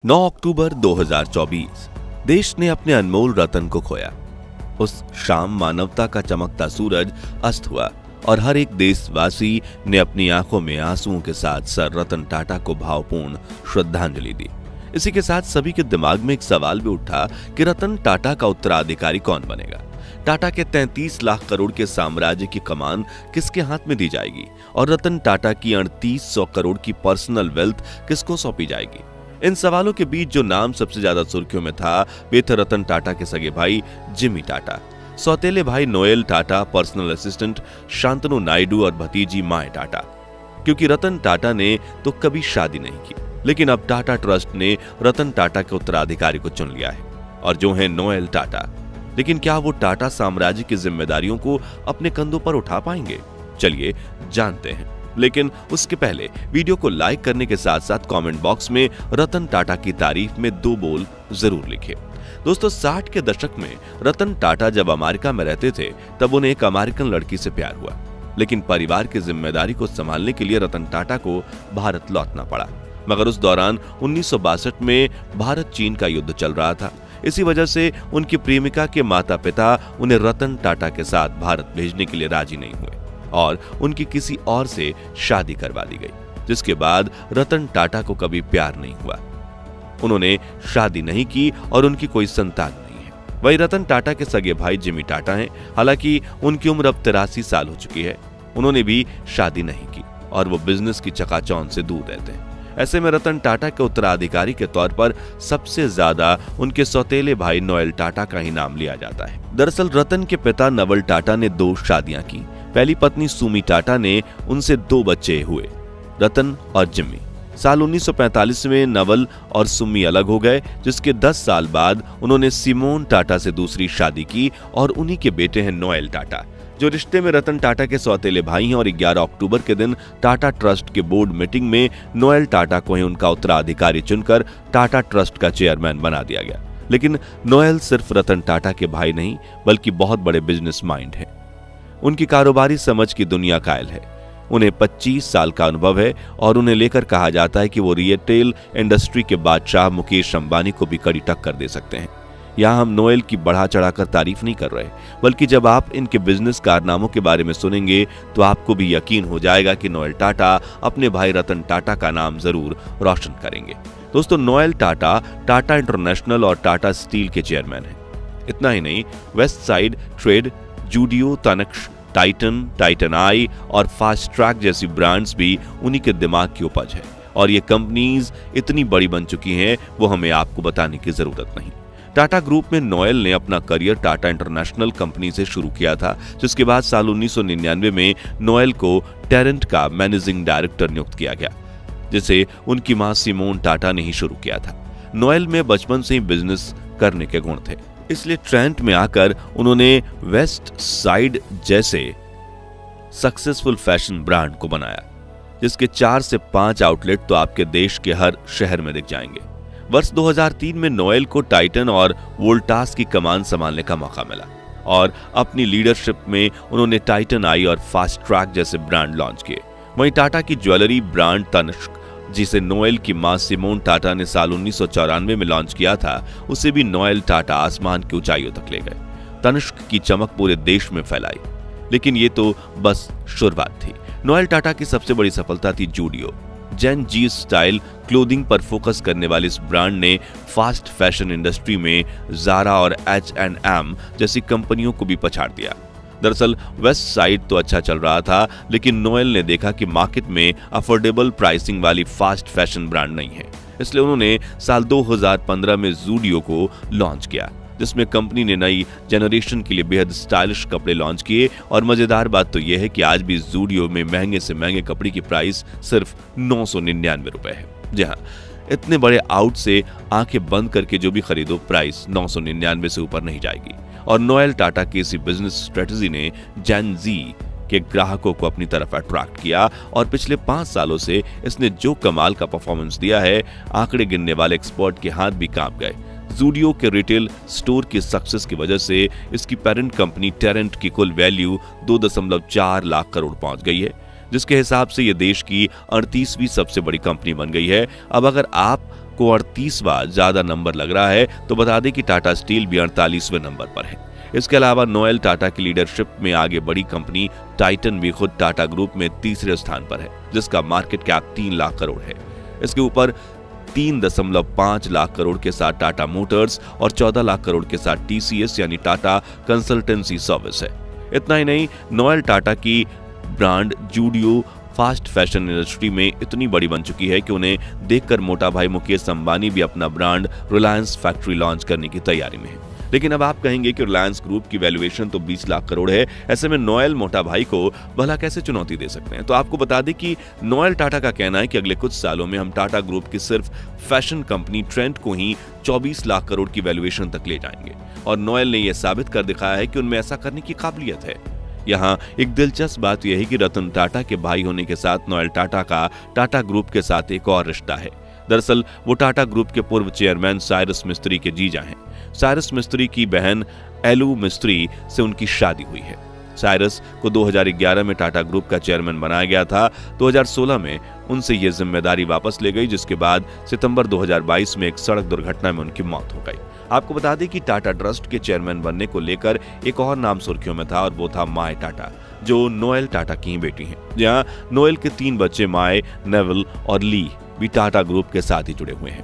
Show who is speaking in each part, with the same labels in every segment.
Speaker 1: 9 अक्टूबर 2024 देश ने अपने अनमोल रतन को खोया। उस शाम मानवता का चमकता सूरज अस्त हुआ और हर एक देशवासी ने अपनी आंखों में आंसुओं के साथ सर रतन टाटा को भावपूर्ण श्रद्धांजलि दी। इसी के साथ सभी के दिमाग में एक सवाल भी उठा कि रतन टाटा का उत्तराधिकारी कौन बनेगा। टाटा के 33 लाख करोड़ के साम्राज्य की कमान किसके हाथ में दी जाएगी और रतन टाटा की 3800 करोड़ की पर्सनल वेल्थ किसको सौंपी जाएगी। इन सवालों के बीच जो नाम सबसे ज्यादा सुर्खियों में था वे थे रतन टाटा के सगे भाई जिमी टाटा, सौतेले भाई Noel Tata, personal assistant Shantanu Naidu और भतीजी माए टाटा। क्योंकि रतन टाटा ने तो कभी शादी नहीं की, लेकिन अब टाटा ट्रस्ट ने रतन टाटा के उत्तराधिकारी को चुन लिया है और जो है नोएल टाटा। लेकिन क्या वो टाटा साम्राज्य की जिम्मेदारियों को अपने कंधों पर उठा पाएंगे? चलिए जानते हैं। लेकिन उसके पहले वीडियो को लाइक करने के साथ साथ कमेंट बॉक्स में रतन टाटा की तारीफ में 2 बोल जरूर लिखें। दोस्तों, 60 के दशक में रतन टाटा जब अमेरिका में रहते थे तब उन्हें एक अमेरिकन लड़की से प्यार हुआ, लेकिन परिवार की जिम्मेदारी को संभालने के लिए रतन टाटा को भारत लौटना पड़ा। मगर उस दौरान 1962 में भारत चीन का युद्ध चल रहा था। इसी वजह से उनकी प्रेमिका के माता पिता उन्हें रतन टाटा के साथ भारत भेजने के लिए राजी नहीं हुए और उनकी किसी और से शादी करवा दी गई, जिसके बाद रतन टाटा को कभी प्यार नहीं हुआ। उन्होंने शादी नहीं की और उनकी कोई संतान नहीं है। वही रतन टाटा के सगे भाई जिमी टाटा हैं। हालांकि उनकी उम्र अब 83 साल हो चुकी है। उन्होंने भी शादी नहीं की और वो बिजनेस की चकाचौंध से दूर रहते हैं। ऐसे में रतन टाटा के उत्तराधिकारी के तौर पर सबसे ज्यादा उनके सौतेले भाई नोएल टाटा का ही नाम लिया जाता है। दरअसल रतन के पिता नवल टाटा ने 2 शादियां की। पहली पत्नी सुमी टाटा ने उनसे 2 बच्चे हुए, रतन और जिम्मी। साल 1945 में नवल और सुमी अलग हो गए, जिसके 10 साल बाद उन्होंने सिमोन टाटा से दूसरी शादी की और उन्हीं के बेटे हैं नोएल टाटा, जो रिश्ते में रतन टाटा के सौतेले भाई हैं। और 11 अक्टूबर के दिन टाटा ट्रस्ट के बोर्ड मीटिंग में नोएल टाटा को ही उनका उत्तराधिकारी चुनकर टाटा ट्रस्ट का चेयरमैन बना दिया गया। लेकिन नोएल सिर्फ रतन टाटा के भाई नहीं बल्कि बहुत बड़े बिजनेस माइंड हैं। उनकी कारोबारी समझ की दुनिया कायल है। उन्हें 25 साल का अनुभव है और उन्हें लेकर कहा जाता है कि वो रिटेल इंडस्ट्री के बादशाह मुकेश अंबानी को भी कड़ी टक्कर दे सकते हैं। यहाँ हम नोएल की बढ़ा चढ़ाकर तारीफ नहीं कर रहे, बल्कि जब आप इनके बिजनेस कारनामों के बारे में सुनेंगे तो आपको भी यकीन हो जाएगा कि नोएल टाटा अपने भाई रतन टाटा का नाम जरूर रोशन करेंगे। दोस्तों, नोएल टाटा टाटा इंटरनेशनल और टाटा स्टील के चेयरमैन हैं। इतना ही नहीं, Westside trade, Zudio, Tanishq, Titan, Titan eye और फास्ट ट्रैक जैसी ब्रांड्स भी उन्हीं के दिमाग की उपज है। और ये कंपनीज इतनी बड़ी बन चुकी हैं वो हमें आपको बताने की जरूरत नहीं। टाटा ग्रुप में नोएल ने अपना करियर टाटा इंटरनेशनल कंपनी से शुरू किया था, जिसके बाद साल 1999 में नोएल को टेरेंट का मैनेजिंग डायरेक्टर नियुक्त किया गया, जिसे उनकी मां सिमोन टाटा ने ही शुरू किया था। नोएल में बचपन से ही बिजनेस करने के गुण थे, इसलिए ट्रेंट में आकर उन्होंने वेस्ट साइड जैसे सक्सेसफुल फैशन ब्रांड को बनाया, जिसके 4 से 5 आउटलेट तो आपके देश के हर शहर में दिख जाएंगे। वर्ष 2003 में नोएल को टाइटन और वोल्टास की कमान संभालने का मौका मिला और अपनी लीडरशिप में उन्होंने टाइटन आई और फास्ट ट्रैक जैसे ब्रांड लॉन्च किए। वहीं टाटा की ज्वेलरी ब्रांड तनिष्क, जिसे नोएल की मां सिमोन टाटा ने साल 1994 में लॉन्च किया था, उसे भी नोएल टाटा आसमान की ऊंचाइयों तक ले गए। तनिष्क की चमक पूरे देश में फैलाई। लेकिन ये तो बस शुरुआत थी। नोएल टाटा की सबसे बड़ी सफलता थी जूडियो। जेन जी स्टाइल क्लोथिंग पर फोकस करने वाली इस ब्रांड ने फास्ट फैशन इंडस्ट्री में ज़ारा और H&M जैसी कंपनियों को भी पछाड़ दिया। दरअसल वेस्ट साइड तो अच्छा चल रहा था, लेकिन नोएल ने देखा कि मार्केट में अफोर्डेबल प्राइसिंग वाली फास्ट फैशन ब्रांड नहीं है। इसलिए उन्होंने साल 2015 में जूडियो को लॉन्च किया, जिसमें कंपनी ने नई जनरेशन के लिए बेहद स्टाइलिश कपड़े लॉन्च किए। और मजेदार बात तो यह है कि आज भी जूडियो में महंगे से महंगे कपड़े की प्राइस सिर्फ 999 रुपए है। जी हाँ, इतने बड़े आउट से आंखें बंद करके जो भी खरीदो, प्राइस 999 से ऊपर नहीं जाएगी। और नोएल टाटा की इसी बिजनेस स्ट्रेटजी ने जेन जी के ग्राहकों को अपनी तरफ अट्रैक्ट किया और पिछले 5 सालों से इसने जो कमाल का परफॉर्मेंस दिया है, आंकड़े गिनने वाले एक्सपर्ट के हाथ भी कांप गए। जूडियो के रिटेल स्टोर की सक्सेस की वजह से इसकी पेरेंट कंपनी टेरेंट की कुल वैल्यू 2.4 लाख करोड़ पहुंच गई है, जिसके हिसाब से ये देश की 38वीं सबसे बड़ी कंपनी बन गई है। अब अगर आप आपको 38वां ज्यादा नंबर लग रहा है तो बता दें कि टाटा स्टील भी 48वें नंबर पर है। इसके अलावा नोएल टाटा की लीडरशिप में आगे बड़ी कंपनी टाइटन भी खुद टाटा ग्रुप में तीसरे स्थान पर है, जिसका मार्केट कैप 3 लाख करोड़ है। इसके ऊपर 3.5 लाख करोड़ के साथ टाटा मोटर्स और 14 लाख करोड़ के साथ टीसीएस यानी टाटा कंसल्टेंसी सर्विस है। इतना ही नहीं, नोएल टाटा की brand Zudio fast fashion industry में इतनी बड़ी बन चुकी है कि उन्हें देखकर मोटा भाई मुकेश अंबानी भी अपना ब्रांड रिलायंस फैक्ट्री लॉन्च करने की तैयारी में है। लेकिन अब आप कहेंगे कि रिलायंस ग्रुप की वैल्यूएशन तो 20 लाख करोड़ है, ऐसे में नोएल मोटा भाई को भला कैसे चुनौती दे सकते हैं? तो आपको बता दें कि नोएल टाटा का कहना है कि अगले कुछ सालों में हम टाटा ग्रुप की सिर्फ फैशन कंपनी ट्रेंड को ही 24 लाख करोड़ की वैल्यूएशन तक ले जाएंगे और नोएल ने यह साबित कर दिखाया है कि उनमें ऐसा करने की काबिलियत है। यहाँ एक दिलचस्प बात यह है कि रतन टाटा के भाई होने के साथ नोएल टाटा का टाटा ग्रुप के साथ एक और रिश्ता है। दरअसल वो टाटा ग्रुप के पूर्व चेयरमैन साइरस मिस्त्री के जीजा हैं। साइरस मिस्त्री की बहन एलू मिस्त्री से उनकी शादी हुई है। साइरस को 2011 में टाटा ग्रुप का चेयरमैन बनाया गया था। 2016 में उनसे ये जिम्मेदारी वापस ले गई, जिसके बाद सितंबर 2022 में एक सड़क दुर्घटना में उनकी मौत हो गई। आपको बता दें कि टाटा ट्रस्ट के चेयरमैन बनने को लेकर एक और नाम सुर्खियों में था और वो था माय टाटा, जो नोएल टाटा की बेटी हैं। जहां नोएल के 3 बच्चे माय, नेविल और ली भी टाटा ग्रुप के साथ ही जुड़े हुए हैं।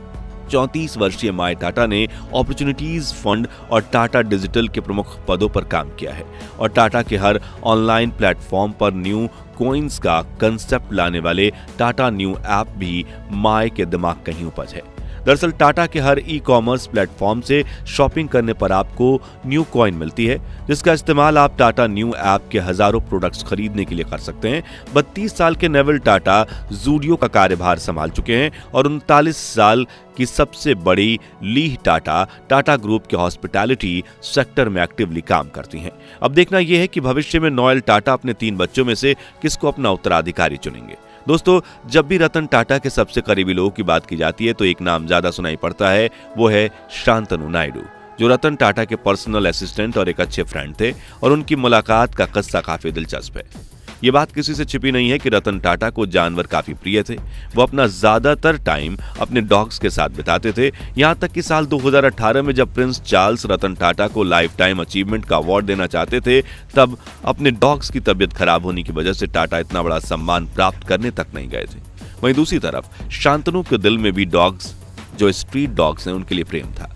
Speaker 1: 34 वर्षीय माय टाटा ने अपॉर्चुनिटीज फंड और टाटा डिजिटल के प्रमुख पदों पर काम किया है और टाटा के हर ऑनलाइन प्लेटफॉर्म पर न्यू कॉइन्स का कंसेप्ट लाने वाले टाटा न्यू ऐप भी माय के दिमाग का ही उपज है। दरअसल टाटा के हर ई कॉमर्स प्लेटफॉर्म से शॉपिंग करने पर आपको न्यू कॉइन मिलती है, जिसका इस्तेमाल आप टाटा न्यू ऐप के हजारों प्रोडक्ट्स खरीदने के लिए कर सकते हैं। 32 साल के नेविल टाटा जूडियो का कार्यभार संभाल चुके हैं और 39 साल की सबसे बड़ी लीह टाटा टाटा ग्रुप के हॉस्पिटैलिटी सेक्टर में एक्टिवली काम करती हैं। अब देखना यह है कि भविष्य में नोएल टाटा अपने 3 बच्चों में से किसको अपना उत्तराधिकारी चुनेंगे। दोस्तों, जब भी रतन टाटा के सबसे करीबी लोगों की बात की जाती है तो एक नाम ज्यादा सुनाई पड़ता है, वो है शांतनु नायडू, जो रतन टाटा के पर्सनल असिस्टेंट और एक अच्छे फ्रेंड थे और उनकी मुलाकात का किस्सा काफी दिलचस्प है। ये बात किसी से छिपी नहीं है कि रतन टाटा को जानवर काफी प्रिय थे। वो अपना ज्यादातर टाइम अपने डॉग्स के साथ बिताते थे। यहाँ तक कि साल 2018 में जब प्रिंस चार्ल्स रतन टाटा को लाइफ टाइम अचीवमेंट का अवार्ड देना चाहते थे, तब अपने डॉग्स की तबीयत खराब होने की वजह से टाटा इतना बड़ा सम्मान प्राप्त करने तक नहीं गए थे। वहीं दूसरी तरफ शांतनु के दिल में भी डॉग्स, जो स्ट्रीट डॉग्स हैं, उनके लिए प्रेम था।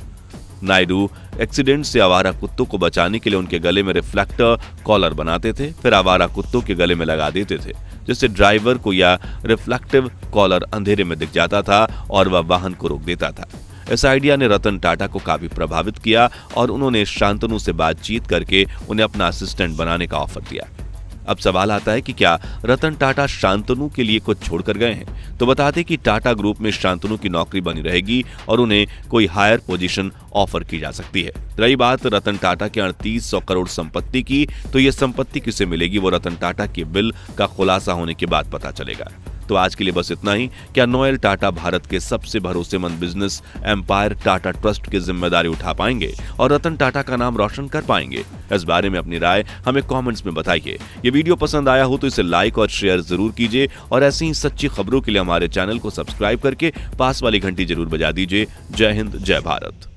Speaker 1: नायडू एक्सीडेंट से आवारा कुत्तों को बचाने के लिए उनके गले में रिफ्लेक्टर कॉलर बनाते थे, फिर आवारा कुत्तों के गले में लगा देते थे, जिससे ड्राइवर को या रिफ्लेक्टिव कॉलर अंधेरे में दिख जाता था और वह वाहन को रोक देता था। इस आइडिया ने रतन टाटा को काफी प्रभावित किया और उन्होंने शांतनु से बातचीत करके उन्हें अपना असिस्टेंट बनाने का ऑफर दिया। अब सवाल आता है कि क्या रतन टाटा शांतनु के लिए कुछ छोड़कर गए हैं? तो बता दें कि टाटा ग्रुप में शांतनु की नौकरी बनी रहेगी और उन्हें कोई हायर पोजीशन ऑफर की जा सकती है। रही बात रतन टाटा के 3800 करोड़ संपत्ति की, तो यह संपत्ति किसे मिलेगी वो रतन टाटा के बिल का खुलासा होने के बाद पता चलेगा। तो आज के लिए बस इतना ही। क्या नोएल टाटा भारत के सबसे भरोसेमंद बिजनेस एम्पायर टाटा ट्रस्ट की जिम्मेदारी उठा पाएंगे और रतन टाटा का नाम रोशन कर पाएंगे? इस बारे में अपनी राय हमें कमेंट्स में बताइए। ये वीडियो पसंद आया हो तो इसे लाइक और शेयर जरूर कीजिए और ऐसी ही सच्ची खबरों के लिए हमारे चैनल को सब्सक्राइब करके पास वाली घंटी जरूर बजा दीजिए। जय हिंद, जय भारत।